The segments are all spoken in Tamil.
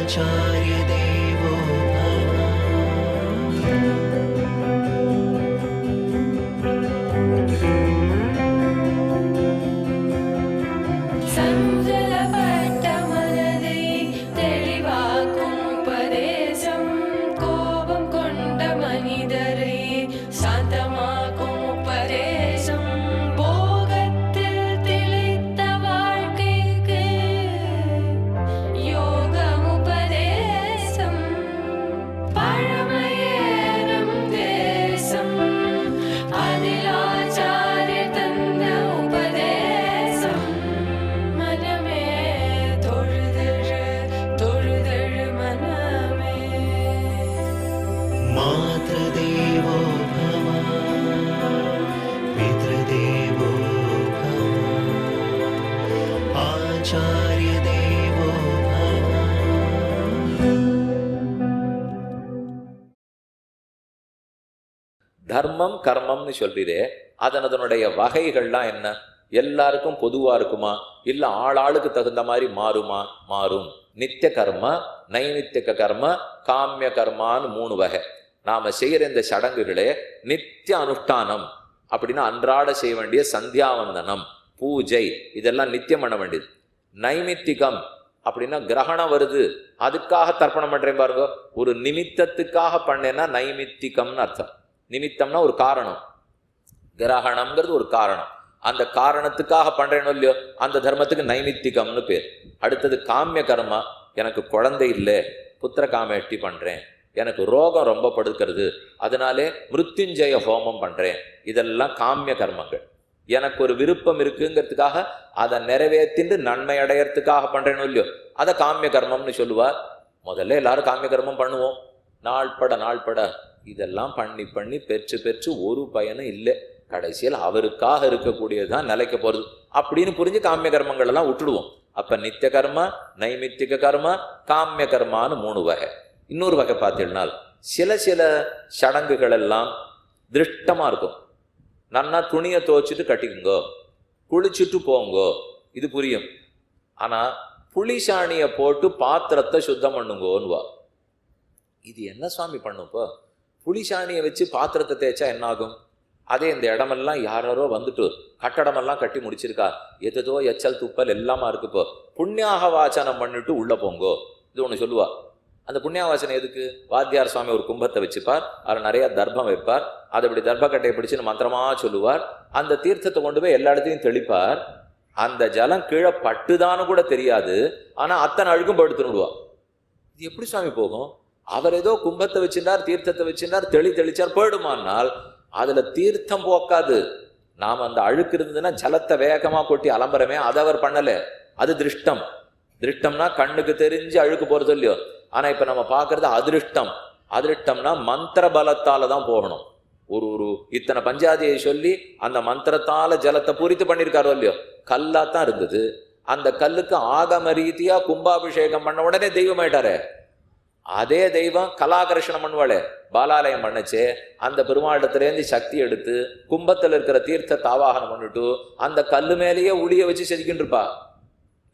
आचार्य देवो मातृदेवो भव पितृदेवो भव आचार्य देवो भव. தர்மம் கர்மம்னு சொல்றீரே, அதனுடைய வகைகள்லாம் என்ன? எல்லாருக்கும் பொதுவா இருக்குமா, இல்ல ஆளாளுக்கு தகுந்த மாதிரி மாறுமா? மாறும். நித்திய கர்ம, நைமித்திக கர்ம, காமிய கர்மான்னு 3 வகை. நாம செய்யற இந்த சடங்குகளே நித்திய அனுஷ்டானம் அப்படின்னா அன்றாட செய்ய வேண்டிய சந்தியாவந்தனம், பூஜை, இதெல்லாம் நித்தியம் பண்ண வேண்டியது. நைமித்திகம் அப்படின்னா கிரகணம் வருது அதுக்காக தர்ப்பணம் பண்றேன் பாருங்க, ஒரு நிமித்தத்துக்காக பண்ணேன்னா நைமித்திகம்னு அர்த்தம். நிமித்தம்னா ஒரு காரணம், கிரகணம்ங்கிறது ஒரு காரணம், அந்த காரணத்துக்காக பண்றேனோ இல்லையோ அந்த தர்மத்துக்கு நைமித்திகம்னு பேர். அடுத்தது காமிய கர்மா, எனக்கு குழந்தை இல்லை புத்திர காமேஷ்டி பண்றேன், எனக்கு ரோகம் ரொம்ப படுக்கிறது அதனாலே மிருத்யுஞ்சய ஹோமம் பண்றேன், இதெல்லாம் காமிய கர்மங்கள். எனக்கு ஒரு விருப்பம் இருக்குங்கிறதுக்காக அதை நிறைவேற்றிட்டு நன்மை அடையறதுக்காக பண்றேனோ இல்லையோ அதை காமிய கர்மம்னு சொல்லுவார். முதல்ல எல்லாரும் காமிய கர்மம் பண்ணுவோம், நாள்பட இதெல்லாம் பண்ணி பெற்று ஒரு பயனும் இல்லை, கடைசியில் அவருக்காக இருக்கக்கூடியதுதான் நிலைக்க போறது அப்படின்னு புரிஞ்சு காமிய கர்மங்கள் எல்லாம் விட்டுடுவோம். அப்ப நித்திய கர்மா, நைமித்திக கர்மா, காமிய கர்மான்னு 3 வகை. இன்னொரு வகை பார்த்தீங்கன்னா சில சடங்குகள் எல்லாம் திருஷ்டமா இருக்கும். நன்னா துணியை துவைச்சிட்டு கட்டிக்குங்கோ, குளிச்சுட்டு போங்கோ, இது புரியும். ஆனா புளிசாணியை போட்டு பாத்திரத்தை சுத்தம் பண்ணுங்கோன்னுவா. இது என்ன சுவாமி பண்ணுப்போ? புளிசாணியை வச்சு பாத்திரத்தை தேய்ச்சா என்ன ஆகும்? அதே இந்த இடமெல்லாம் யாரோ வந்துட்டு கட்டடமெல்லாம் கட்டி முடிச்சிருக்கா, எதோ எச்சல் துப்பல் எல்லாமா இருக்குப்போ, புண்ணியாக வாசனம் பண்ணிட்டு உள்ள போங்கோ, இது ஒன்று சொல்லுவா. அந்த புண்ணியாவாசனை எதுக்கு? வாத்தியார் சுவாமி ஒரு கும்பத்தை வச்சுப்பார், அதில் நிறைய தர்ப்பம் வைப்பார், அதை இப்படி தர்ப்பக்கட்டையை பிடிச்சுன்னு மந்திரமா சொல்லுவார், அந்த தீர்த்தத்தை கொண்டு போய் எல்லா இடத்தையும் தெளிப்பார். அந்த ஜலம் கீழே பட்டுதான்னு கூட தெரியாது, ஆனா அத்தனை அழுக்கும் படுத்துன்னு விடுவா. இது எப்படி சுவாமி போகும்? அவர் ஏதோ கும்பத்தை வச்சிருந்தார், தீர்த்தத்தை வச்சிருந்தார், தெளிச்சார், போயிடுமானால் அதுல தீர்த்தம் போக்காது. நாம அந்த அழுக்கு இருந்ததுன்னா ஜலத்தை வேகமா கொட்டி அலம்பரமே, அதை அவர் பண்ணல, அது திருஷ்டம். திருஷ்டம்னா கண்ணுக்கு தெரிஞ்சு அழுக்கு போறது இல்லையோ, ஆனா இப்ப நம்ம பாக்குறது அதிருஷ்டம். அதிருஷ்டம்னா மந்திர பலத்தால தான் போகணும். ஒரு இத்தனை பஞ்சாதியை சொல்லி அந்த மந்திரத்தால ஜலத்தை பூரித்து பண்ணிருக்காரோ இல்லையோ, கல்லா தான் இருந்தது. அந்த கல்லுக்கு ஆகம ரீதியா கும்பாபிஷேகம் பண்ண உடனே தெய்வமாயிட்டாரே. அதே தெய்வம் கலாகர்ஷணம் பண்ணுவாளே, பாலாலயம் பண்ணச்சே, அந்த பெருமாளிடத்துலேருந்து சக்தி எடுத்து கும்பத்தில் இருக்கிற தீர்த்தத்தை ஆவாகனம் பண்ணிட்டு அந்த கல்லு மேலேயே உளிய வச்சு செதுக்கிட்டு இருப்பா.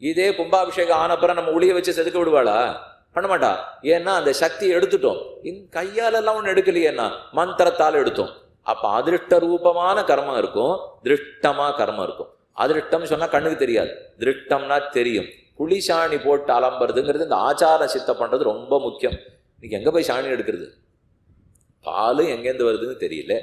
இதே கும்பாபிஷேகம் ஆனப்புறம் நம்ம உளிய வச்சு செதுக்க விடுவாளா? பண்ண மாட்டா. ஏன்னா அந்த சக்தியை எடுத்துட்டோம். கையாலெல்லாம் ஒன்று எடுக்கலையேன்னா மந்திரத்தால் எடுத்தோம். அப்ப அதிருஷ்ட ரூபமான கர்மம் இருக்கும், திருஷ்டமா கர்மம் இருக்கும். அதிருஷ்டம் சொன்னா கண்ணுக்கு தெரியாது, திருஷ்டம்னா தெரியும். புளிசாணி போட்டு அலம்புறதுங்கிறது இந்த ஆச்சாரம் சித்த பண்றது ரொம்ப முக்கியம். இன்னைக்கு எங்க போய் சாணி எடுக்கிறது? பால் எங்கேருந்து வருதுன்னு தெரியல,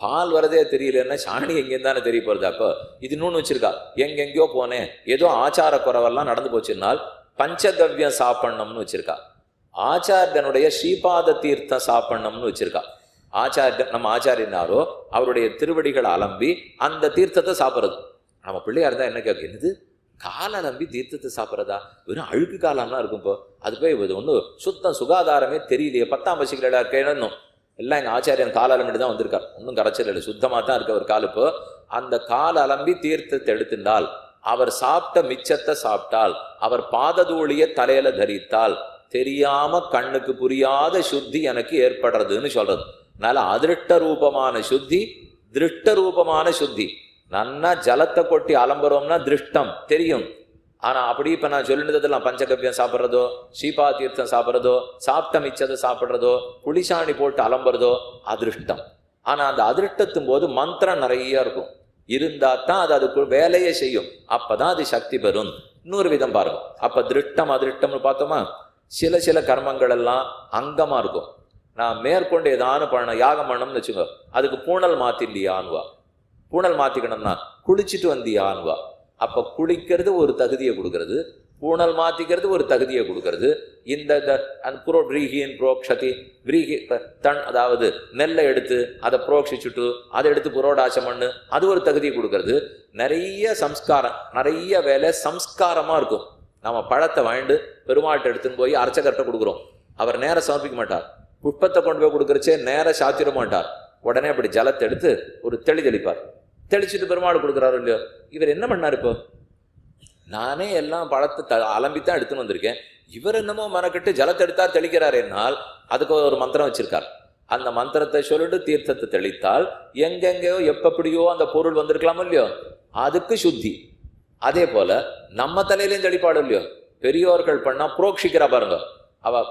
பால் வரதே தெரியலன்னா சாணி எங்கேருந்தானே தெரிய போறது. அப்போ இது இன்னொன்று வச்சிருக்கா, எங்கெங்கயோ போனேன் ஏதோ ஆச்சார குறவெல்லாம் நடந்து போச்சுனால் பஞ்சகவ்யம் சாப்பிடணும்னு வச்சிருக்கா. ஆச்சாரியனுடைய ஸ்ரீபாத தீர்த்தம் சாப்பிடணும்னு வச்சிருக்கா. ஆச்சாரியன் நம்ம ஆச்சாரியனாரோ அவருடைய திருவடிகளை அலம்பி அந்த தீர்த்தத்தை சாப்பிட்றது. நம்ம பிள்ளையா இருந்தா என்ன கேட்க, என்னது கால் அலம்பி தீர்த்தத்தை சாப்பிட்றதா? வெறும் அழுக்கு காலம்லாம் இருக்கும். இப்போ அது போய் இது ஒன்றும் சுத்தம் சுகாதாரமே தெரியலையே. 10ஆம் வயசுல கேணும் எல்லாம் எங்கள் ஆச்சாரியன் கால் அலம்பிட்டு தான் வந்திருக்கார், ஒன்றும் கரைச்சல் இல்லை, சுத்தமாக தான் இருக்க ஒரு கால். இப்போ அந்த கால் அலம்பி தீர்த்தத்தை எடுத்துட்டால், அவர் சாப்பிட்ட மிச்சத்தை சாப்பிட்டால், அவர் பாததூளிய தலையில தரித்தால் தெரியாம கண்ணுக்கு புரியாத சுத்தி எனக்கு ஏற்படுறதுன்னு சொல்றது. அதனால அதிருஷ்ட ரூபமான சுத்தி, திருஷ்ட ரூபமான சுத்தி. நன்னா ஜலத்தை கொட்டி அலம்புறோம்னா திருஷ்டம் தெரியும், ஆனா அப்படி இப்ப நான் சொல்லினதெல்லாம் பஞ்சகவ்யம் சாப்பிட்றதோ, ஸ்ரீபா தீர்த்தம் சாப்பிட்றதோ, சாப்பிட்ட மிச்சத்தை சாப்பிட்றதோ, புளிசாணி போட்டு அலம்புறதோ அதிருஷ்டம். ஆனா அந்த அதிருஷ்டத்தும் போது மந்திரம் நிறைய இருக்கும், இருந்தா தான் அது அதுக்கு வேலையை செய்யும், அப்பதான் அது சக்தி பெறும். இன்னொரு விதம் பாருங்க, அப்ப திருஷ்டம் அதிருஷ்டம்னு பார்த்தோமா, சில கர்மங்கள் எல்லாம் அங்கமா இருக்கும். நான் மேற்கொண்டு ஏதானு பண்ண யாகம் பண்ணணும்னு வச்சுக்கோ, அதுக்கு பூணல் மாத்திண்டியான்வா, பூணல் மாத்திக்கணும்னா குளிச்சுட்டு வந்தியான்வா. அப்ப குளிக்கிறது ஒரு தகுதியை கொடுக்கறது, பூணல் மாத்திக்கிறது ஒரு தகுதியை கொடுக்கறது. இந்த புரோக்ஷதி விரீகி தன், அதாவது நெல்லை எடுத்து அதை புரோக்ஷிச்சுட்டு அதை எடுத்து புரோடாசம் பண்ணு, அது ஒரு தகுதியை கொடுக்கறது. நிறைய சம்ஸ்காரம், நிறைய வேலை சம்ஸ்காரமா இருக்கும். நம்ம பழத்தை வாங்கிட்டு பெருமாட்டை எடுத்துன்னு போய் அர்ச்சகர்கிட்ட கொடுக்குறோம், அவர் நேரம் சமர்ப்பிக்க மாட்டார். புஷ்பத்தை கொண்டு போய் கொடுக்குறச்சே நேரம் சாத்திர மாட்டார். உடனே அப்படி ஜலத்தை எடுத்து ஒரு தெளிப்பார், தெளிச்சுட்டு பெருமாள் கொடுக்குறாரு இல்லையோ. இவர் என்ன பண்ணார், இப்போ நானே எல்லாம் பழத்தை அலம்பித்தான் எடுத்துன்னு வந்திருக்கேன், இவர் என்னமோ மனக்கட்டு ஜலத்தை எடுத்தா தெளிக்கிறார் என்னால், அதுக்கு ஒரு மந்திரம் வச்சிருக்கார். அந்த மந்திரத்தை சொல்லிட்டு தீர்த்தத்தை தெளித்தால் எங்கெங்கயோ எப்படியோ அந்த பொருள் வந்திருக்கலாமோ இல்லையோ, அதுக்கு சுத்தி. அதே போல நம்ம தலையிலையும் தெளிப்பாடு இல்லையோ. பெரியோர்கள் பண்ணா புரோக்ஷிக்கிறா பாருங்க, அவ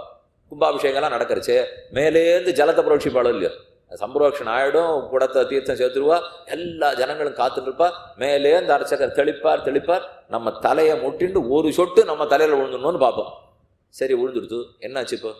கும்பாபிஷேகம்லாம் நடக்கிறச்சு மேலேந்து ஜலத்தை புரோக்ஷிப்பாடும் இல்லையோ, சம்பரோக்ஷன் ஆயிடும், குடத்தை தீர்த்தம் சேர்த்துருவா, எல்லா ஜனங்களும் காத்துட்டு இருப்பா, மேலே அந்த அர்ச்சகர் தெளிப்பார். நம்ம தலையை முட்டிண்டு ஒரு சொட்டு நம்ம தலையில விழுந்துடணும்னு பார்ப்போம். சரி, விழுந்துடுத்து, என்னாச்சு இப்போ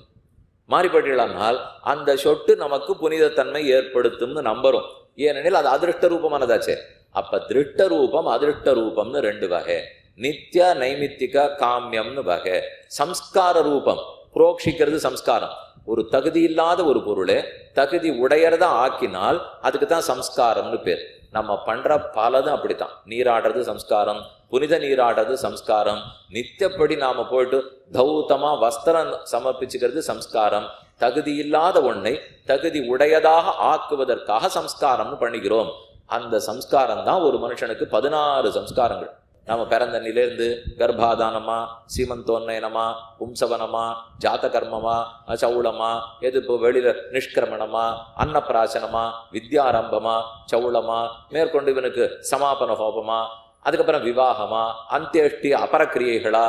மாறிப்பட்டிடலாம்னால் அந்த சொட்டு நமக்கு புனிதத்தன்மை ஏற்படுத்தும்னு நம்புறோம். ஏனெனில் அது அதிருஷ்ட ரூபமானதாச்சே. அப்ப திருஷ்ட ரூபம் அதிருஷ்ட ரூபம்னு ரெண்டு வகை, நித்திய நைமித்திக காமியம்னு வகை. சம்ஸ்கார ரூபம், புரோக்ஷிக்கிறது சம்ஸ்காரம். ஒரு தகுதி இல்லாத ஒரு பொருளை தகுதி உடையறதா ஆக்கினால் அதுக்கு தான் சம்ஸ்காரம்னு பேர். நம்ம பண்ற பலதும் அப்படித்தான். நீராடுறது சம்ஸ்காரம், புனித நீராடுறது சம்ஸ்காரம், நித்தியப்படி நாம போயிட்டு தௌத்தமா வஸ்திரம் சமர்ப்பிச்சுக்கிறது சம்ஸ்காரம். தகுதி இல்லாத ஒன்றை தகுதி உடையதாக ஆக்குவதற்காக சம்ஸ்காரம்னு பண்ணிக்கிறோம். அந்த சம்ஸ்காரம் தான் ஒரு மனுஷனுக்கு 16 சம்ஸ்காரங்கள். நம்ம பிறந்த நிலையிலிருந்து கர்ப்பாதானமா, சீமந்தோன்னயனமா, பும்சவனமா, ஜாத கர்மமா, சவுளமா, எது இப்போ வெளியில நிஷ்கிரமணமா, அன்னப்பிராசனமா, வித்யாரம்பமா, சவுளமா, மேற்கொண்டு இவனுக்கு சமாபன ஹோபமா, அதுக்கப்புறம் விவாகமா, அந்தியஷ்டி அபரக்கிரியைகளா,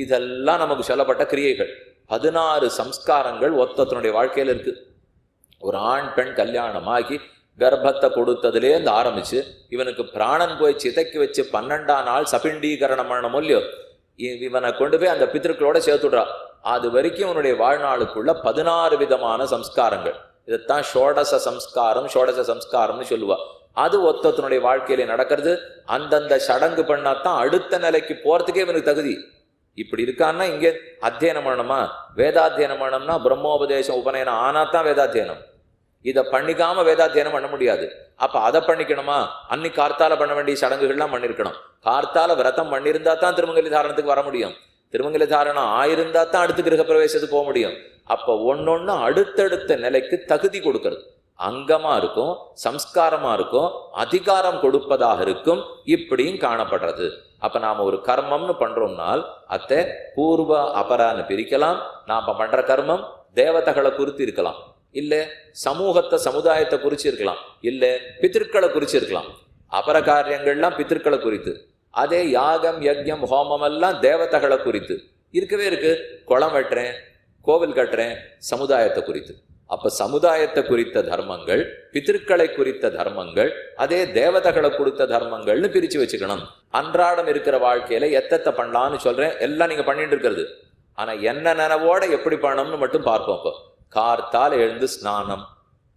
இதெல்லாம் நமக்கு சொல்லப்பட்ட கிரியைகள். 16 சம்ஸ்காரங்கள் ஒத்தத்தினுடைய வாழ்க்கையில இருக்கு. ஒரு ஆண் பெண் கல்யாணமாகி கர்ப்பத்தை கொடுத்ததுலேருந்து ஆரம்பிச்சு இவனுக்கு பிராணன் போய் சிதைக்கி வச்சு 12ஆம் நாள் சபிண்டீகரணம் பண்ண முடியும், இவனை கொண்டு போய் அந்த பித்திருக்களோட சேர்த்துடுறா. அது வரைக்கும் இவனுடைய வாழ்நாளுக்குள்ள 16 விதமான சம்ஸ்காரங்கள். இதைத்தான் ஷோடச சம்ஸ்காரம்னு சொல்லுவா. அது ஒத்தத்தினுடைய வாழ்க்கையில நடக்கிறது. அந்தந்த சடங்கு பண்ணாதான் அடுத்த நிலைக்கு போறதுக்கே இவனுக்கு தகுதி. இப்படி இருக்கான்னா இங்கே அத்தியனம் பண்ணணுமா, வேதாத்தியனம் பண்ணணும்னா பிரம்மோபதேசம் உபநயனம் ஆனாத்தான் வேதாத்தியனம். இதை பண்ணிக்காம வேதாத்தியனம் பண்ண முடியாது. அப்ப அதை பண்ணிக்கணுமா, அன்னைக்கு கார்த்தால பண்ண வேண்டிய சடங்குகள்லாம் பண்ணிருக்கணும். கார்த்தால விரதம் பண்ணியிருந்தா தான் திருமங்கலி தாரணத்துக்கு வர முடியும். திருமங்கலி தாரணம் ஆயிருந்தா தான் அடுத்து கிரக பிரவேசத்துக்கு போக முடியும். அப்ப ஒன்னொன்னு அடுத்தடுத்த நிலைக்கு தகுதி கொடுக்கறது, அங்கமா இருக்கும், சம்ஸ்காரமா இருக்கும், அதிகாரம் கொடுப்பதாக இருக்கும், இப்படியும் காணப்படுறது. அப்ப நாம ஒரு கர்மம்னு பண்றோம்னால் அத்தை பூர்வ அபரான்னு பிரிக்கலாம். நாம பண்ற கர்மம் தேவதைகளை குறித்து இருக்கலாம், இல்ல சமூகத்தை சமுதாயத்தை குறிச்சு இருக்கலாம், இல்ல பித்திருக்களை குறிச்சு இருக்கலாம். அபர காரியங்கள்லாம் பித்திருக்களை குறித்து, அதே யாகம் யஜ்யம் ஹோமம் எல்லாம் தேவதைகளை குறித்து இருக்கவே இருக்கு. குளம் வெட்டுறேன், கோவில் கட்டுறேன், சமுதாயத்தை குறித்து. அப்ப சமுதாயத்தை குறித்த தர்மங்கள், பித்திருக்களை குறித்த தர்மங்கள், அதே தேவதைகளை குறித்த தர்மங்கள்னு பிரிச்சு வச்சுக்கணும். அன்றாடம் இருக்கிற வாழ்க்கையில எத்தத்தை பண்ணலான்னு சொல்றேன், எல்லாம் நீங்க பண்ணிட்டு இருக்கிறது. ஆனா என்ன நினைவோட எப்படி பண்ணணும்னு மட்டும் பார்ப்போம். இப்போ கார்த்தால் எழுந்து ஸ்நானம்,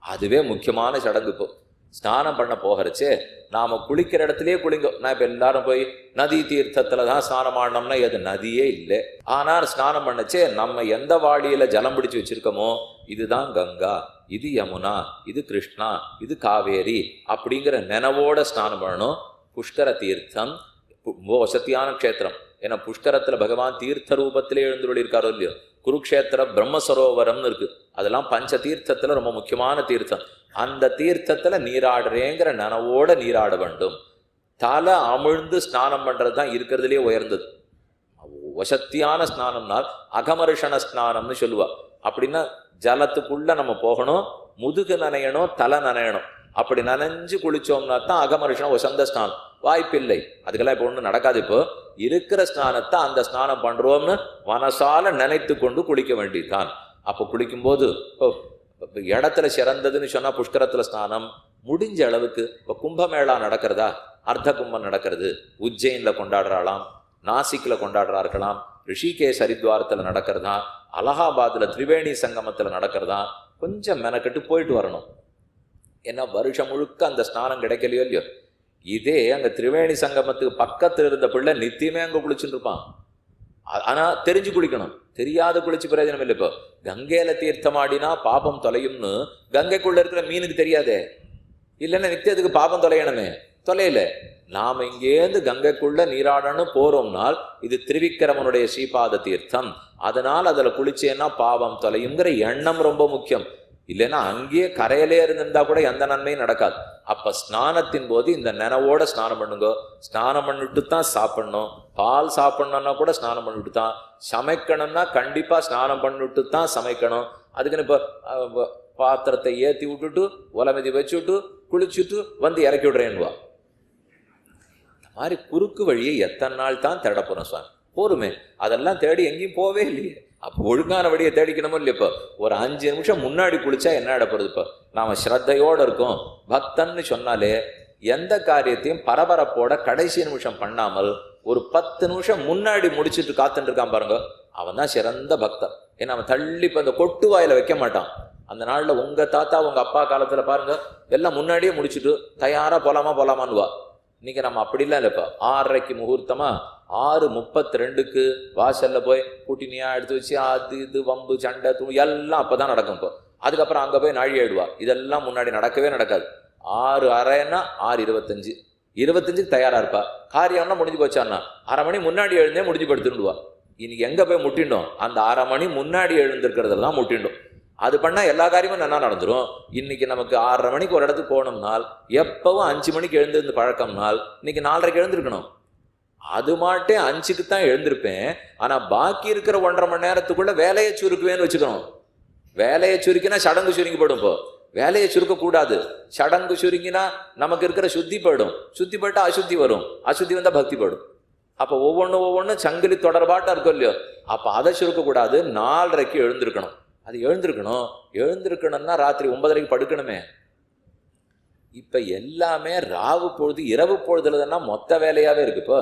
அதுவே முக்கியமான சடங்கு. இப்போ ஸ்நானம் பண்ண போகிறச்சே நாம குளிக்கிற இடத்துலயே குளிங்க. நான் இப்ப எல்லாரும் போய் நதி தீர்த்தத்துலதான் ஸ்நானம் ஆடணும்னா அது நதியே இல்லை. ஆனால் ஸ்நானம் பண்ணச்சே நம்ம எந்த வாளியில ஜலம் பிடிச்சு வச்சிருக்கோமோ, இதுதான் கங்கா, இது யமுனா, இது கிருஷ்ணா, இது காவேரி அப்படிங்கிற நினைவோட ஸ்நானம் பண்ணணும். புஷ்கர தீர்த்தம் வசதியான க்ஷேத்திரம். ஏன்னா புஷ்கரத்துல பகவான் தீர்த்த ரூபத்திலே எழுந்துள்ளிருக்காரோ இல்லையோ. குருக்ஷேத்திர பிரம்மசரோவரம்னு இருக்கு, அதெல்லாம் பஞ்ச தீர்த்தத்துல ரொம்ப முக்கியமான தீர்த்தம். அந்த தீர்த்தத்துல நீராடுறேங்கிற நனவோட நீராட வேண்டும். தலை அமிழ்ந்து ஸ்நானம் பண்றது தான் இருக்கிறதுலே உயர்ந்தது. வசத்தியான ஸ்நானம்னால் அகமர்ஷண ஸ்நானம்னு சொல்லுவா. அப்படின்னா ஜலத்துக்குள்ள நம்ம போகணும், முதுகு நனையணும், தலை நனையணும். அப்படி நனைஞ்சு குளிச்சோம்னா தான் அகமர்ஷணம் வசந்த ஸ்நானம். வாய்ப்பில்லை. அதுக்கெல்லாம் இப்போ ஒன்றும் நடக்காது. இப்போ இருக்கிற ஸ்நானத்தை அந்த ஸ்நானம் பண்றோம்னு மனசால நினைத்து கொண்டு குளிக்க வேண்டியதுதான். அப்போ குளிக்கும்போது இப்போ இடத்துல சிறந்ததுன்னு சொன்னா புஷ்கரத்துல ஸ்நானம். முடிஞ்ச அளவுக்கு இப்போ கும்பமேளா நடக்கிறதா, அர்த்த கும்பம் நடக்கிறது, உஜ்ஜைன்ல கொண்டாடுறாளாம், நாசிக்ல கொண்டாடுறார்களாம், ரிஷிகேஷ் ஹரித்வாரத்துல நடக்கிறதா, அலகாபாத்ல திரிவேணி சங்கமத்துல நடக்கிறதா, கொஞ்சம் மெனக்கெட்டு போயிட்டு வரணும். ஏன்னா வருஷம் முழுக்க அந்த ஸ்நானம் கிடைக்கலையோ இல்லையோ. இதே அங்க திரிவேணி சங்கமத்துக்கு பக்கத்துல இருந்த பிள்ளை நித்தியமே அங்க குளிச்சுட்டு இருப்பான். ஆனா தெரிஞ்சு குளிக்கணும். தெரியாத குளிச்சு பிரயோஜனம் இல்லை. இப்போ கங்கையில தீர்த்தமாடினா பாபம் தொலையும்னு கங்கைக்குள்ள இருக்கிற மீனுக்கு தெரியாதே. இல்லைன்னா நித்தியத்துக்கு பாபம் தொலையணுமே, தொலையில. நாம இங்கேருந்து கங்கைக்குள்ள நீராடன்னு போறோம்னால் இது திருவிக்கிரமனுடைய ஸ்ரீபாத தீர்த்தம், அதனால் அதுல குளிச்சேன்னா பாவம் தொலையுங்கிற எண்ணம் ரொம்ப முக்கியம். இல்லைன்னா அங்கேயே கரையிலே இருந்திருந்தா கூட எந்த நன்மையும் நடக்காது. அப்ப ஸ்நானத்தின் போது இந்த நினைவோட ஸ்நானம் பண்ணுங்க. ஸ்நானம் பண்ணிட்டு தான் சாப்பிடணும். பால் சாப்பிடணும்னா கூட ஸ்நானம் பண்ணிட்டு தான். சமைக்கணும்னா கண்டிப்பா ஸ்நானம் பண்ணிட்டு தான் சமைக்கணும். அதுக்குன்னு இப்ப பாத்திரத்தை ஏற்றி விட்டுட்டு உலமதி வச்சுட்டு குளிச்சுட்டு வந்து இறக்கி விடுறேன்னுவா. இந்த மாதிரி குறுக்கு வழியை எத்தனை நாள் தான் தேட போறோம் சுவாமி? போருமே, அதெல்லாம் தேடி எங்கேயும் போவே இல்லையே. அப்போ ஒழுங்கான வழியை தேடிக்கணுமோ இல்லையா? இப்போ ஒரு 5 நிமிஷம் முன்னாடி குளிச்சா என்ன இடப்படுது? இப்போ நாம ஸ்ரத்தையோடு இருக்கோம். பக்தன்னு சொன்னாலே எந்த காரியத்தையும் பரபரப்போட கடைசி நிமிஷம் பண்ணாமல் ஒரு 10 நிமிஷம் முன்னாடி முடிச்சுட்டு காத்துட்டு இருக்கான் பாருங்க, அவன் தான் சிறந்த பக்தன். ஏன்னா அவன் தள்ளி இப்போ அந்த கொட்டு வாயில வைக்க மாட்டான். அந்த நாளில் உங்க தாத்தா உங்க அப்பா காலத்துல பாருங்க எல்லாம் முன்னாடியே முடிச்சுட்டு தயாரா போலாமான்னுவா. இன்னைக்கு நம்ம அப்படிலாம் இல்லைப்பா. 6:30 முகூர்த்தமா 6:32 வாசல்ல போய் கூட்டினியா எடுத்து வச்சு அது இது வம்பு சண்டை தூள் எல்லாம் அப்பதான் நடக்கும். இப்போ அதுக்கப்புறம் அங்க போய் நாழி ஆயிடுவா. இதெல்லாம் முன்னாடி நடக்கவே நடக்காது. 6:30ன்னா 6:25 தயாரா இருப்பா. காரியம்னா முடிஞ்சு போச்சான்னா 1/2 மணி முன்னாடி எழுந்தே முடிஞ்சு படுத்துடுவா. இன்னைக்கு எங்க போய் முட்டிண்டோம்? அந்த 1/2 மணி முன்னாடி எழுந்திருக்கிறதுல தான் முட்டிண்டோம். அது பண்ணா எல்லா காரியமும் நல்லா நடந்துடும். இன்னைக்கு நமக்கு 6:30 மணிக்கு ஒரு இடத்துக்கு போகணும்னால் எப்பவும் 5 மணிக்கு எழுந்திருந்து பழக்கம்னால் இன்னைக்கு 4:30க்கு எழுந்திருக்கணும். அது மாட்டே 5க்கு தான் எழுந்திருப்பேன். ஆனா பாக்கி இருக்கிற 1.5 மணி நேரத்துக்குள்ள வேலையை சுருக்குவேன்னு வச்சுக்கணும். வேலையை சுருக்கினா சடங்கு சுருங்கி போடும். இப்போ வேலையை சுருக்க கூடாது. சடங்கு சுருங்கினா நமக்கு இருக்கிற சுத்தி போயிடும். சுத்தி போயிட்டா அசுத்தி வரும். அசுத்தி வந்தா பக்தி போயிடும். அப்ப ஒவ்வொன்றும் சங்கிலி தொடர்பாட்டா இருக்கும் இல்லையோ. அப்ப அதை சுருக்க கூடாது. 4:30க்கு எழுந்திருக்கணும். அது எழுந்திருக்கணும்னா ராத்திரி 9:30க்கு படுக்கணுமே. இப்ப எல்லாமே ராவு பொழுது இரவு பொழுதுலன்னா மொத்த வேலையாவே இருக்கு. இப்போ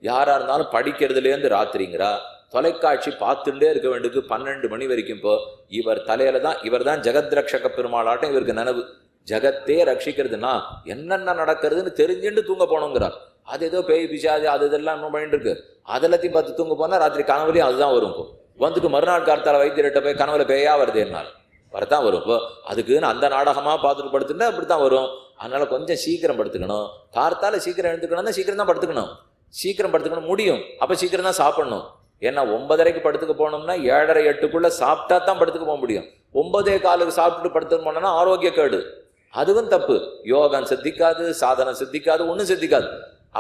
யாரா இருந்தாலும் படிக்கிறதுலேருந்து ராத்திரிங்கிறா, தொலைக்காட்சி பார்த்துட்டே இருக்க வேண்டியது 12 மணி வரைக்கும். இப்போ இவர் தலையில தான், இவர் தான் ஜெகத் ரக்ஷக பெருமாளாட்டம் இவருக்கு நினைவு. ஜகத்தே ரட்சிக்கிறதுனா என்னென்ன நடக்கிறதுன்னு தெரிஞ்சுட்டு தூங்க போனோங்கிறார். அது ஏதோ பேய் பிசாது அது இதெல்லாம் இன்னும் பண்ணிட்டு இருக்கு. அதெல்லாத்தையும் பார்த்து தூங்க போனா ராத்திரி கனவுலையும் அதுதான் வரும். இப்போ வந்துட்டு மறுநாள் காலத்தால வைத்தியர்கிட்ட போய் கனவுல பேயா வருது என்னால் வரத்தான் வரும். இப்போ அதுக்குன்னு அந்த நாடகமா பார்த்துட்டு படுத்துட்டா அப்படித்தான் வரும். அதனால கொஞ்சம் சீக்கிரம் படுத்துக்கணும். கார்த்தால சீக்கிரம் எழுந்துக்கணும்னா சீக்கிரம் தான் படுத்துக்கணும். சீக்கிரம் படுத்துக்கணும் முடியும். அப்ப சீக்கிரம் தான் சாப்பிடணும். ஏன்னா 9:30க்கு படுத்துக்க போனோம்னா 7:30 8க்குள்ள சாப்பிட்டா தான் படுத்துக்க போக முடியும். 9:15க்கு சாப்பிட்டுட்டு படுத்துக்க போனோம்னா ஆரோக்கிய கேடு. அதுவும் தப்பு. யோகம் சித்திக்காது, சாதனம் சித்திக்காது, ஒன்றும் சித்திக்காது.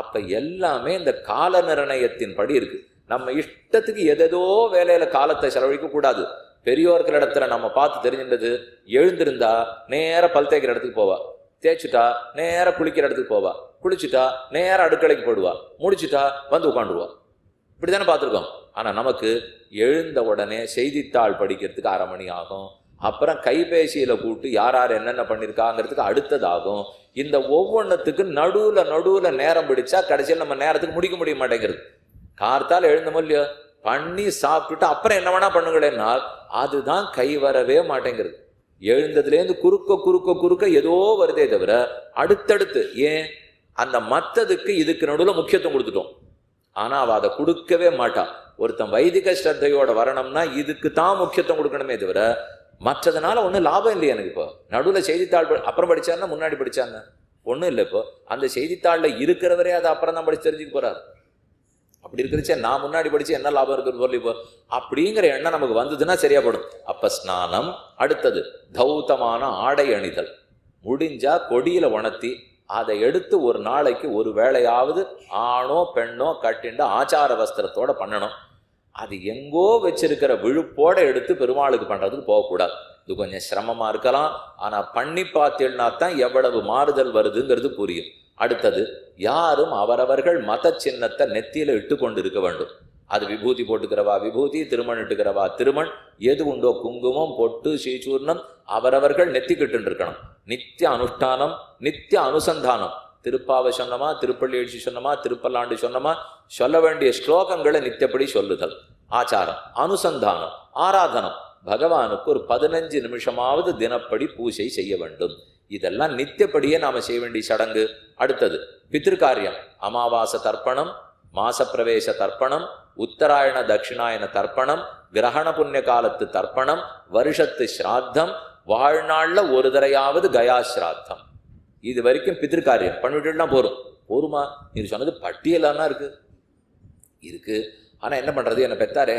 அப்ப எல்லாமே இந்த கால நிர்ணயத்தின் படி இருக்கு. நம்ம இஷ்டத்துக்கு எதோ வேலையில காலத்தை செலவழிக்க கூடாது. பெரியோர்கள் இடத்துல நம்ம பார்த்து தெரிஞ்சின்றது, எழுந்திருந்தா நேர பல் தேய்க்கிற இடத்துக்கு போவா, தேய்ச்சிட்டா நேர குளிக்கிற இடத்துக்கு போவா, குளிச்சுட்டா நேர அடுக்கலைக்கு போடுவா, முடிச்சுட்டா வந்து உட்காந்துருவா. இப்படித்தானே பார்த்துருக்கோம். ஆனா நமக்கு எழுந்த உடனே செய்தித்தாள் படிக்கிறதுக்கு 1/2 மணி ஆகும். அப்புறம் கைபேசியில கூட்டு யார் யார் என்னென்ன பண்ணிருக்காங்கிறதுக்கு அடுத்ததாகும். இந்த ஒவ்வொன்றுத்துக்கு நடுவுல நேரம் பிடிச்சா கடைசியில் நம்ம நேரத்துக்கு முடிக்க முடிய மாட்டேங்கிறது. கார்த்தால் எழுந்தமோ இல்லையோ பண்ணி சாப்பிட்டுட்டு அப்புறம் என்ன வேணா பண்ணுங்களேன்னால் அதுதான் கை வரவே மாட்டேங்கிறது. எழுந்ததுலேருந்து குறுக்க ஏதோ வருதே தவிர அடுத்தடுத்து ஏன் அந்த மற்றதுக்கு இதுக்கு நடுவில் முக்கியத்துவம் கொடுத்துட்டோம். ஆனா அவ அதை கொடுக்கவே மாட்டா. ஒருத்தன் வைதிக ஸ்ரத்தையோட வரணும்னா இதுக்கு தான் முக்கியத்துவம் கொடுக்கணுமே தவிர மற்றதுனால ஒன்றும் லாபம் இல்லையா எனக்கு. இப்போ நடுவில் செய்தித்தாள் அப்புறம் படிச்சாருன்னா முன்னாடி படிச்சாங்க ஒன்றும் இல்லை. இப்போ அந்த செய்தித்தாளில் இருக்கிறவரே அதை அப்புறம் தான் படிச்சு தெரிஞ்சுக்க போறாரு. அப்படி இருக்கிறச்சே நான் முன்னாடி படிச்சு என்ன லாபம் இருக்குன்னு சொல்லி இப்போ அப்படிங்கிற எண்ணம் நமக்கு வந்ததுன்னா சரியா படும். அப்ப ஸ்நானம், அடுத்தது தௌத்தமான ஆடை அணிதல். முடிஞ்சா கொடியில உணர்த்தி அதை எடுத்து ஒரு நாளைக்கு ஒரு வேளையாவது ஆணோ பெண்ணோ கட்டிண்டு ஆச்சார வஸ்திரத்தோட பண்ணணும். அது எங்கோ வச்சிருக்கிற விழுப்போட எடுத்து பெருமாளுக்கு பண்றதுக்கு போகக்கூடாது. இது கொஞ்சம் சிரமமா இருக்கலாம். ஆனா பண்ணி பார்த்தீங்கன்னா தான் எவ்வளவு மாறுதல் வருதுங்கிறது புரியும். அடுத்தது யாரும் அவரவர்கள் மத சின்னத்தை நெத்தியில இட்டு கொண்டு இருக்க வேண்டும். அது விபூதி போட்டுக்கிறவா விபூதி, திருமண் இட்டுக்கிறவா திருமண், எது உண்டோ குங்குமம் பொட்டு ஸ்ரீசூர்ணம் அவரவர்கள் நெத்திக்கிட்டு இருக்கணும். நித்திய அனுஷ்டானம், நித்திய அனுசந்தானம். திருப்பாவை சொன்னமா, திருப்பள்ளி எழுச்சி சொன்னமா, திருப்பல்லாண்டு சொன்னமா, சொல்ல வேண்டிய ஸ்லோகங்களை நித்தியப்படி சொல்லுதல் ஆச்சாரம். அனுசந்தானம் ஆராதனம், பகவானுக்கு ஒரு 15 நிமிஷமாவது தினப்படி பூஜை செய்ய வேண்டும். இதெல்லாம் நித்தியப்படியே நாம செய்ய வேண்டிய சடங்கு. அடுத்தது பித்ருக்காரியம், அமாவாசை தர்ப்பணம், மாசப்பிரவேச தர்ப்பணம், உத்தராயண தட்சிணாயன தர்ப்பணம், கிரகண புண்ணிய காலத்து தர்ப்பணம், வருஷத்து ஸ்ராத்தம், வாழ்நாள்ல ஒரு தரையாவது கயா ஸ்ராத்தம். இது வரைக்கும் பித்ருக்காரியம் பண்ணிவிட்டுனா போருமா? நீ சொன்னது பட்டியலானா இருக்கு. ஆனா என்ன பண்றது, என்ன பெத்தாரே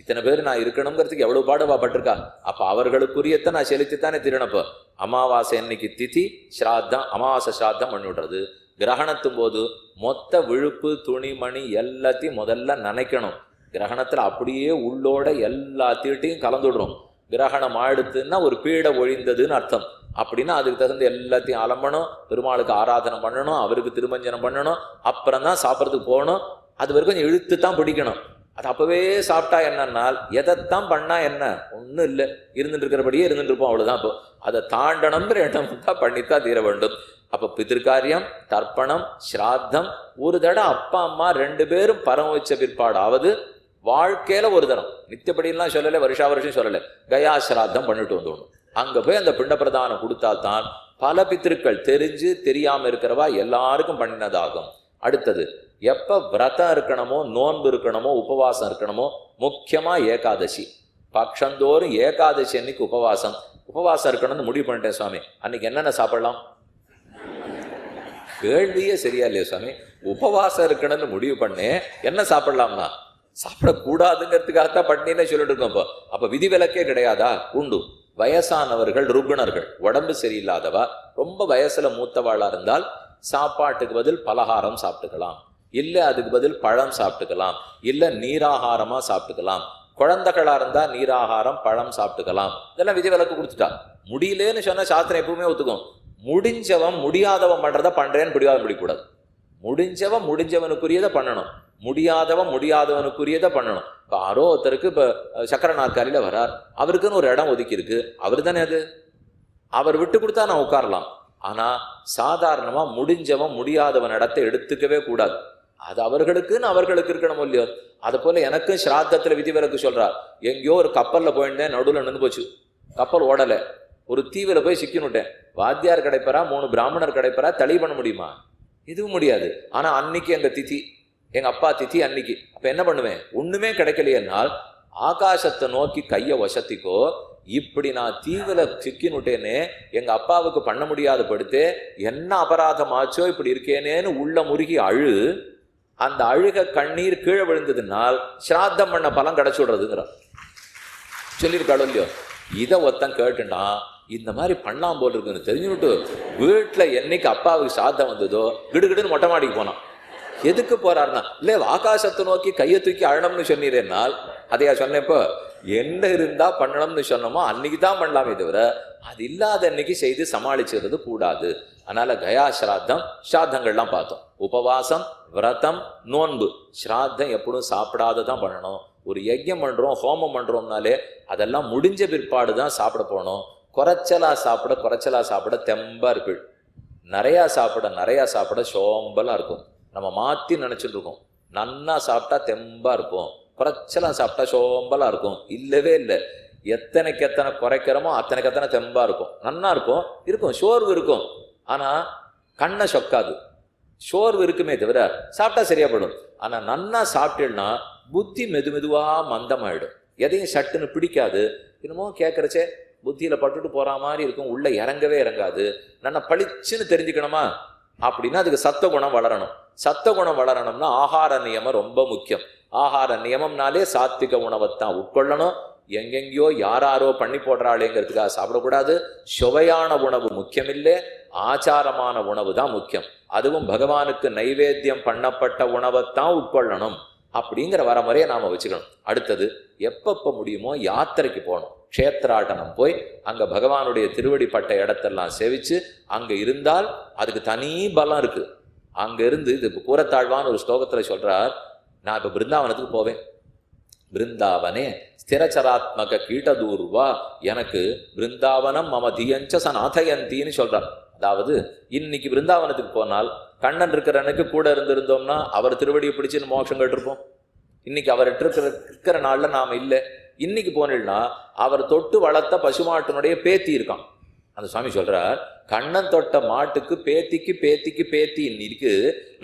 இத்தனை பேர் நான் இருக்கணுங்கிறதுக்கு எவ்வளவு பாடுவா பட்டிருக்கா. அப்ப அவர்களுக்குரியத்தை நான் செலுத்தித்தானே திருநப்போ. அமாவாசை அன்னைக்கு திதி ஸ்ராத்தம், அமாவாசை ஸ்ராத்தம் பண்ணி விடுறது. கிரகணத்தும் போது மொத்த விழுப்பு துணிமணி எல்லாத்தையும் முதல்ல நினைக்கணும். கிரகணத்துல அப்படியே உள்ளோட எல்லா தீட்டையும் கலந்துடுறோம். கிரகணம் ஆடுத்துன்னா ஒரு பீடை ஒழிந்ததுன்னு அர்த்தம். அப்படின்னா அதுக்கு தகுந்த எல்லாத்தையும் அலம்பணும், பெருமாளுக்கு ஆராதனை பண்ணணும், அவருக்கு திருமஞ்சனம் பண்ணணும், அப்புறம் தான் சாப்பிட்றதுக்கு போகணும். அது வரைக்கும் கொஞ்சம் இழுத்து தான் பிடிக்கணும். அது அப்பவே சாப்பிட்டா என்னன்னால் எதைத்தான் பண்ணா என்ன, ஒன்றும் இல்லை, இருந்துட்டு இருக்கிறபடியே இருந்துட்டு இருப்போம், அவ்வளவுதான். இப்போ அதை தாண்டணுங்கிற எண்ணம் தான் பண்ணித்தான் தீர வேண்டும். அப்ப பிதிர்காரியம், தர்ப்பணம், ஸ்ராத்தம், ஒரு தடவை அப்பா அம்மா 2 பேரும் பரம் வச்ச பிற்பாடாவது வாழ்க்கையில ஒரு தரம், நித்தியப்படியெல்லாம் சொல்லலை, வருஷா வருஷம் சொல்லலை, கயா ஸ்ராத்தம் பண்ணிட்டு வந்துடணும். அங்க போய் அந்த பிண்ட பிரதானம் கொடுத்தால்தான் பல பித்திருக்கள் தெரிஞ்சு தெரியாம இருக்கிறவா எல்லாருக்கும் பண்ணினதாகும். அடுத்தது எப்ப விரதம் இருக்கணுமோ, நோன்பு இருக்கணுமோ, உபவாசம் இருக்கணுமோ, முக்கியமா ஏகாதசி. பக்ஷந்தோறும் ஏகாதசி அன்னைக்கு உபவாசம் இருக்கணும்னு முடிவு பண்ணிட்டேன் சுவாமி. அன்னைக்கு என்னென்ன சாப்பிடலாம்? கேள்வியே சரியா இல்லையா சுவாமி? உபவாசம் இருக்கணும்னு முடிவு பண்ணேன், என்ன சாப்பிடலாம்னா சாப்பிடக்கூடாதுங்கிறதுக்காகத்தான் பண்ணினே சொல்லிட்டு இருக்கோம். அப்ப விதிவிலக்கே கிடையாதா? உண்டு. வயசானவர்கள், ருகுணர்கள், உடம்பு சரியில்லாதவா, ரொம்ப வயசுல மூத்தவாளா இருந்தால் சாப்பாட்டுக்கு பதில் பலகாரம் சாப்பிட்டுக்கலாம், இல்லை அதுக்கு பதில் பழம் சாப்பிட்டுக்கலாம், இல்லை நீராகாரமா சாப்பிட்டுக்கலாம். குழந்தைகளா இருந்தா நீராகாரம் பழம் சாப்பிட்டுக்கலாம். இதெல்லாம் விதிவிலக்கு கொடுத்துட்டா. முடியலேன்னு சொன்னா சாஸ்திரம் எப்பவுமே ஒத்துக்கும். முடிஞ்சவன் முடியாதவன் பண்றத பண்றேன்னு பிடிக்கூடாது. முடிஞ்சவனுக்குரியதை பண்ணணும், முடியாதவனுக்குரியதை பண்ணணும். இப்போ யாரோ ஒருத்தருக்கு இப்போ சக்கர நாற்காலியில வரார், அவருக்குன்னு ஒரு இடம் ஒதுக்கி இருக்கு, அவரு தானே அது, அவர் விட்டு கொடுத்தா நான் உட்காரலாம். ஆனா சாதாரணமா முடிஞ்சவன் முடியாதவன் இடத்தை எடுத்துக்கவே கூடாது. அது அவர்களுக்கு இருக்கணும் இல்லையோ. அதை போல எனக்கும் ஸ்ராத்தத்துல விதிவிலக்கு சொல்றார். எங்கேயோ ஒரு கப்பல்ல போயிருந்தேன், நடுவில் நின்று போச்சு, கப்பல் ஓடலை, ஒரு தீவில போய் சிக்கினுட்டேன். வாத்தியார் கிடைப்பறா, 3 பிராமணர் கிடைப்பறா, தளி பண்ண முடியுமா? இதுவும் முடியாது. ஆனா அன்னைக்கு எங்க திதி, எங்க அப்பா திதி அன்னைக்கு. அப்ப என்ன பண்ணுவேன்? ஒண்ணுமே கிடைக்கலையென்னால் ஆகாசத்தை நோக்கி கைய வசத்திக்கோ. இப்படி நான் தீவில சிக்கினுட்டேனே, எங்க அப்பாவுக்கு பண்ண முடியாத படுத்து என்ன அபராதம் ஆச்சோ, இப்படி இருக்கேனேன்னு உள்ள முருகி அழு. அந்த அழுக கண்ணீர் கீழே விழுந்ததுனால் ஸ்ராத்தம் பண்ண பலம் கிடைச்சு விடுறதுங்கிற சொல்லியிருக்காளோ இல்லையோ. இதை ஒருத்தன் கேட்டுனா இந்த மாதிரி பண்ணலாம் போல் இருக்குன்னு தெரிஞ்சுக்கிட்டு வீட்டுல என்னைக்கு அப்பாவுக்கு சாத்தம் வந்ததோ கிடுகிடுன்னு மொட்டை மாடிக்கு போனான். எதுக்கு போறாருன்னா, இல்லை ஆகாசத்தை நோக்கி கையை தூக்கி அழணும்னு சொன்னீரேனால் அதையா சொன்னேன். இப்போ என்ன இருந்தா பண்ணணும்னு சொன்னோமோ அன்னைக்கு தான் பண்ணலாமே தவிர அது இல்லாத அன்னைக்கு செய்து சமாளிச்சுறது கூடாது. அதனால கயா ஸ்ராத்தம், ஸ்ராத்தங்கள்லாம் பார்த்தோம். உபவாசம், விரதம், நோன்பு. ஸ்ராத்தம் எப்படும் சாப்பிடாததான் பண்ணணும். ஒரு யஜ்யம் பண்றோம், ஹோமம் பண்றோம்னாலே அதெல்லாம் முடிஞ்ச பிற்பாடு தான் சாப்பிட போகணும். குறைச்சலா சாப்பிட தெம்பா இருக்கு. நிறையா சாப்பிட சோம்பலா இருக்கும். நம்ம மாத்தி நினைச்சிட்டு இருக்கோம், நன்னா சாப்பிட்டா தெம்பா இருப்போம், குறைச்சலா சாப்பிட்டா சோம்பலா இருக்கும். இல்லவே இல்லை. எத்தனைக்கு எத்தனை குறைக்கிறோமோ அத்தனைக்கு எத்தனை தெம்பா இருக்கும், நன்னா இருக்கும், சோர்வு இருக்கும். ஆனா கண்ணை சொக்காது, சோர்வு இருக்குமே தவிர சாப்பிட்டா சரியா போயிடும். ஆனா நன்னா சாப்பிட்டேன்னா புத்தி மெதுவா மந்தமாயிடும். எதையும் சட்டுன்னு பிடிக்காது. என்னமோ கேட்கறச்சே புத்தியில பட்டுட்டு போற மாதிரி இருக்கும், உள்ள இறங்கவே இறங்காது. நல்லா பளிச்சுன்னு தெரிஞ்சுக்கணுமா அப்படின்னா அதுக்கு சத்துவகுணம் வளரணும். சத்துவகுணம் வளரணும்னா ஆகார நியமம் ரொம்ப முக்கியம். ஆகார நியமம்னாலே சாத்விக உணவைத்தான் உட்கொள்ளணும். எங்கெங்கயோ யாராரோ பண்ணி போடுறாளேங்கிறதுக்காக சாப்பிடக்கூடாது. சுவையான உணவு முக்கியமில்லை, ஆச்சாரமான உணவு தான் முக்கியம். அதுவும் பகவானுக்கு நைவேத்தியம் பண்ணப்பட்ட உணவைத்தான் உட்கொள்ளணும் அப்படிங்கிற வரமுறையை நாம வச்சுக்கணும். அடுத்தது எப்பப்ப முடியுமோ யாத்திரைக்கு போகணும். க்ஷேத்ராட்டனம் போய் அங்க பகவானுடைய திருவடி பட்ட இடத்தெல்லாம் சேவிச்சு அங்க இருந்தால் அதுக்கு தனி பலம் இருக்கு. அங்க இருந்து இது கூறத்தாழ்வான்னு ஒரு ஸ்லோகத்துல சொல்றார், நான் இப்ப பிருந்தாவனத்துக்கு போவேன், பிருந்தாவனே ஸ்திரச்சராத்மக கீட்டதூர்வா, எனக்கு பிருந்தாவனம் மம தியஞ்ச சநாதயந்தின்னு சொல்றார். அதாவது இன்னைக்கு பிருந்தாவனத்துக்கு போனால் கண்ணன் இருக்கிறனுக்கு கூட இருந்திருந்தோம்னா அவர் திருவடியை பிடிச்சுன்னு மோட்சம் கேட்டிருப்போம். இன்னைக்கு அவர் இருக்கிற நாள்ல நாம இல்லை. இன்னைக்கு போனீங்கன்னா அவர் தொட்டு வளர்த்த பசுமாட்டினுடைய பேத்தி இருக்கான். அந்த சுவாமி சொல்றார், கண்ணன் தொட்ட மாட்டுக்கு பேத்திக்கு பேத்திக்கு பேத்தி இருக்கு,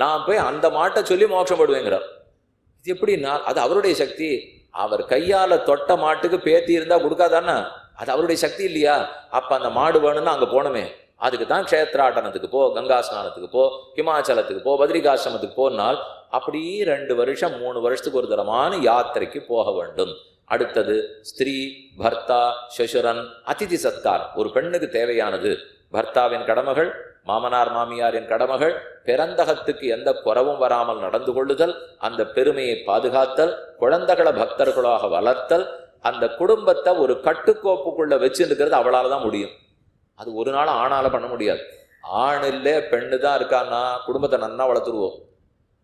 நான் போய் அந்த மாட்டை சொல்லி மோட்சம் போடுவேங்கிறார். இது எப்படின்னா அது அவருடைய சக்தி. அவர் கையால தொட்ட மாட்டுக்கு பேத்தி இருந்தா கொடுக்காதானே, அது அவருடைய சக்தி இல்லையா? அப்ப அந்த மாடு வேணும்னு அங்க போனமே, அதுக்கு தான் க்ஷேத்ராட்டனத்துக்கு போ, கங்கா ஸ்நானத்துக்கு போ, ஹிமாச்சலத்துக்கு போ, பத்ரிகாசிரமத்துக்கு போனால் அப்படி 2 வருஷம் 3 வருஷத்துக்கு ஒரு தரமான யாத்திரைக்கு போக வேண்டும். அடுத்தது ஸ்திரீ, பர்த்தா, ஷசுரன், அதிதி சத்கார். ஒரு பெண்ணுக்கு தேவையானது பர்த்தாவின் கடமைகள், மாமனார் மாமியாரின் கடமைகள், பிறந்தகத்துக்கு எந்த குறவும் வராமல் நடந்து கொள்ளுதல், அந்த பெருமையை பாதுகாத்தல், குழந்தைகளை பக்தர்களாக வளர்த்தல், அந்த குடும்பத்தை ஒரு கட்டுக்கோப்புக்குள்ள வச்சுருக்கிறது அவளால் தான் முடியும். அது ஒரு நாள் ஆணால பண்ண முடியாது. ஆண் இல்லை பெண்ணு தான் இருக்கான்னா குடும்பத்தை நன்னா வளர்த்துருவோம்.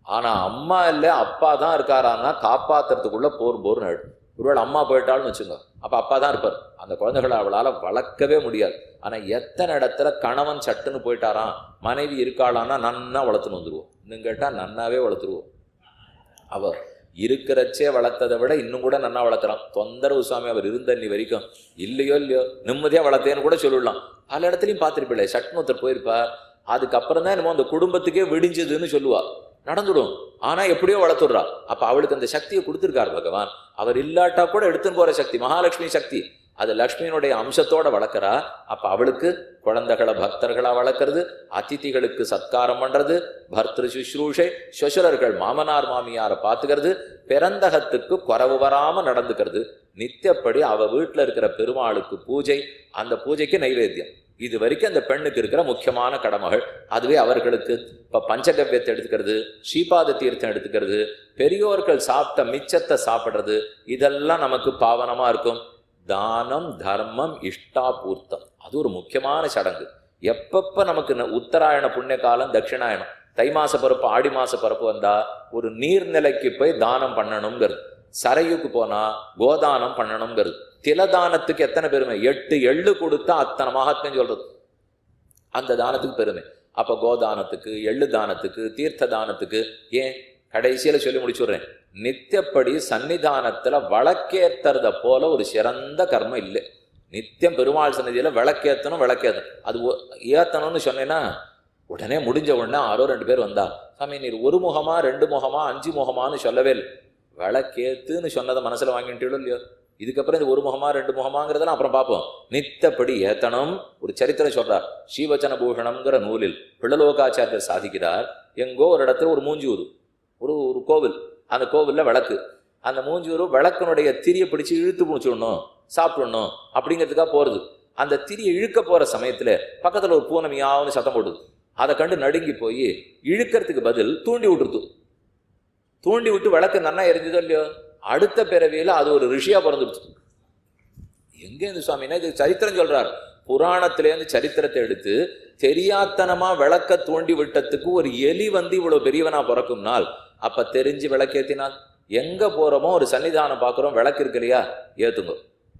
ஆனா அம்மா இல்லை அப்பா தான் இருக்காரான்னா காப்பாத்துறதுக்குள்ள போர்னு ஆயிடும். ஒருவேளை அம்மா போயிட்டாலும் வச்சுங்க, அப்ப அப்பா தான் இருப்பார். அந்த குழந்தைகளை அவளால வளர்க்கவே முடியாது. ஆனா எத்தனை இடத்துல கணவன் சட்டுன்னு போயிட்டாராம், மனைவி இருக்காளான்னா நன்னா வளர்த்துன்னு வந்துருவோம். இன்னும் கேட்டா நன்னாவே வளர்த்துருவோம். அவ இருக்கிறச்சே வளர்த்ததை விட இன்னும் கூட நன்னா வளர்க்குறான். தொந்தரவு சுவாமி அவர் இருந்த நீ வரைக்கும் இல்லையோ நிம்மதியா வளர்த்தேன்னு கூட சொல்லிடலாம். பல இடத்துலையும் பார்த்துருப்பில்லை, சட்முத்தர் போயிருப்பார், அதுக்கப்புறம் தான் என்னமோ அந்த குடும்பத்துக்கே விடிஞ்சதுன்னு சொல்லுவா. நடந்துடும், ஆனா எப்படியோ வளர்த்துடுறா. அப்ப அவளுக்கு அந்த சக்தியை கொடுத்துருக்காரு பகவான். அவர் இல்லாட்டா கூட எடுத்துன்னு போற சக்தி மகாலட்சுமி சக்தி, அது லக்ஷ்மியினுடைய அம்சத்தோட வளர்க்குறா. அப்ப அவளுக்கு குழந்தைகளை பக்தர்களா வளர்க்கறது, அதிதிகளுக்கு சத்காரம் பண்றது, பர்திரு சுஷ்ரூஷை, ஷசுரர்கள் மாமனார் மாமியாரை பார்த்துக்கிறது, பிறந்தகத்துக்கு குறவு வராம நடந்துக்கிறது, நித்தியப்படி அவ வீட்டுல இருக்கிற பெருமாளுக்கு பூஜை, அந்த பூஜைக்கு நைவேத்தியம். இது வரைக்கும் அந்த பெண்ணுக்கு இருக்கிற முக்கியமான கடமைகள். அதுவே அவர்களுக்கு இப்ப பஞ்சகவ்யத்தை எடுத்துக்கிறது, ஸ்ரீபாத தீர்த்தம் எடுத்துக்கிறது, பெரியோர்கள் சாப்பிட்ட மிச்சத்தை சாப்பிட்றது, இதெல்லாம் நமக்கு பாவனமா இருக்கும். தானம், தர்மம், இஷ்டாபூர்த்தம், அது ஒரு முக்கியமான சடங்கு. எப்பப்ப நமக்கு உத்தராயண புண்ணிய காலம், தட்சிணாயணம், தை மாச பருப்பு, ஆடி மாச பருப்பு வந்தா ஒரு நீர்நிலைக்கு போய் தானம் பண்ணணுங்கிறது, சரையுக்கு போனா கோதானம் பண்ணணுங்கிறது, திலதானத்துக்கு எத்தனை பெருமை, 8 எள்ளு கொடுத்தா அத்தனை மகாத்மியம் சொல்றது, அந்த தானத்துக்கு பெருமை. அப்ப கோதானத்துக்கு, எள்ளு தானத்துக்கு, தீர்த்த தானத்துக்கு, ஏன் கடைசியில சொல்லி முடிச்சுடுறேன், நித்தியப்படி சன்னிதானத்துல வழக்கேத்துறத போல ஒரு சிறந்த கர்மம் இல்லை. நித்தியம் பெருமாள் சன்னிதியில விளக்கேற்றணும், அது ஏத்தணும்னு சொன்னேன்னா உடனே முடிஞ்ச உடனே 2 பேர் வந்தா, சாமி நீர் 1 முகமா 2 முகமா 5 முகமானு சொல்லவே இல்லை, விளக்கேத்துன்னு சொன்னதை மனசுல வாங்கிட்டீங்களோ இல்லையோ. இதுக்கப்புறம் இந்த 1 முகமா 2 முகமாங்கிறதெல்லாம் அப்புறம் பார்ப்போம். நித்தப்படி ஏத்தனம். ஒரு சரித்திரம் சொல்றார், ஸ்ரீவச்சன பூஷணம்ங்கிற நூலில் பிள்ளலோகாச்சாரியர் சாதிக்கிறார். எங்கோ ஒரு இடத்துல ஒரு மூஞ்சூர், ஒரு கோவில், அந்த கோவில்ல விளக்கு, அந்த மூஞ்சூர் விளக்கினுடைய திரியை பிடிச்சு இழுத்து முடிச்சுடணும், சாப்பிடணும் அப்படிங்கிறதுக்காக போறது. அந்த திரியை இழுக்க போற சமயத்துல பக்கத்துல ஒரு பூனை மியாவுன்னு சத்தம் போடுது. அதை கண்டு நடுங்கி போய் இழுக்கிறதுக்கு பதில் தூண்டி விட்டுருது. தூண்டி விட்டு விளக்கு நன்னா எரிஞ்சதோ இல்லையோ, அடுத்த பிறவியில அது ஒரு ரிஷியா பிறந்துடுச்சு. எங்க இருந்து சுவாமின்னா இது சரித்திரம் சொல்றார். புராணத்திலேருந்து சரித்திரத்தை எடுத்து தெரியாத்தனமா விளக்க தூண்டி விட்டதுக்கு ஒரு எலி இவ்வளவு பெரியவனா பிறக்கும்னால், அப்ப தெரிஞ்சு விளக்கேத்தினால் எங்க போறோமோ ஒரு சன்னிதானம் பாக்குறோம், விளக்கு இருக்கு இல்லையா, ஏத்துங்க.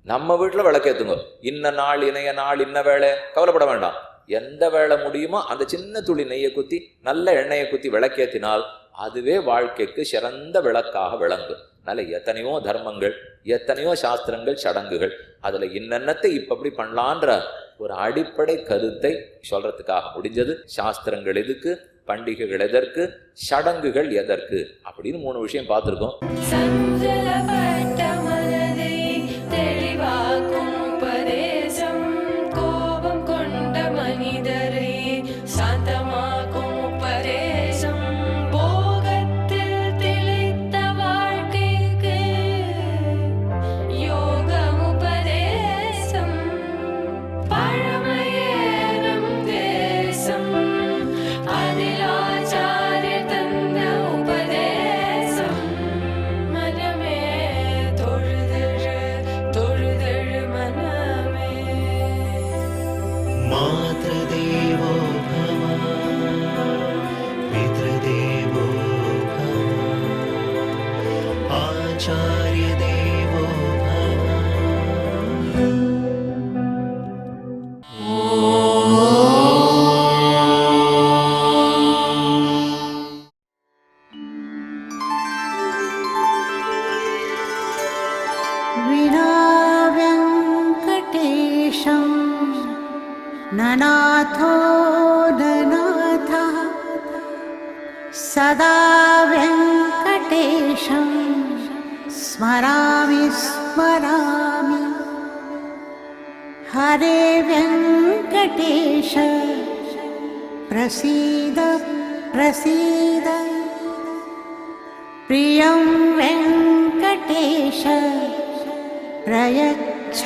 நம்ம வீட்டுல விளக்கேத்துங்க. இன்ன நாள் இணைய நாள் இன்ன வேலை, கவலைப்பட வேண்டாம். எந்த வேலை முடியுமோ அந்த சின்ன துளி நெய்யை குத்தி நல்ல எண்ணெயை குத்தி விளக்கேத்தினால் அதுவே வாழ்க்கைக்கு சிறந்த விளக்காக விளங்கும். அதனால எத்தனையோ தர்மங்கள், எத்தனையோ சாஸ்திரங்கள், சடங்குகள், அதுல இன்னென்னத்தை இப்படி பண்ணலான்ற ஒரு அடிப்படை கருத்தை சொல்றதுக்காக முடிஞ்சது. சாஸ்திரங்கள் எதுக்கு, பண்டிகைகள் எதற்கு, சடங்குகள் எதற்கு அப்படின்னு 3 விஷயம் பார்த்துருக்கோம். आचार्यदेवो भव। विना वेङ्कटेशं ननाथो ननाथः सदा वेङ्कटेशं स्मरामि स्मरामि। हरे वेङ्कटेश प्रसीद प्रसीद। प्रियं वेङ्कटेश प्रयच्छ।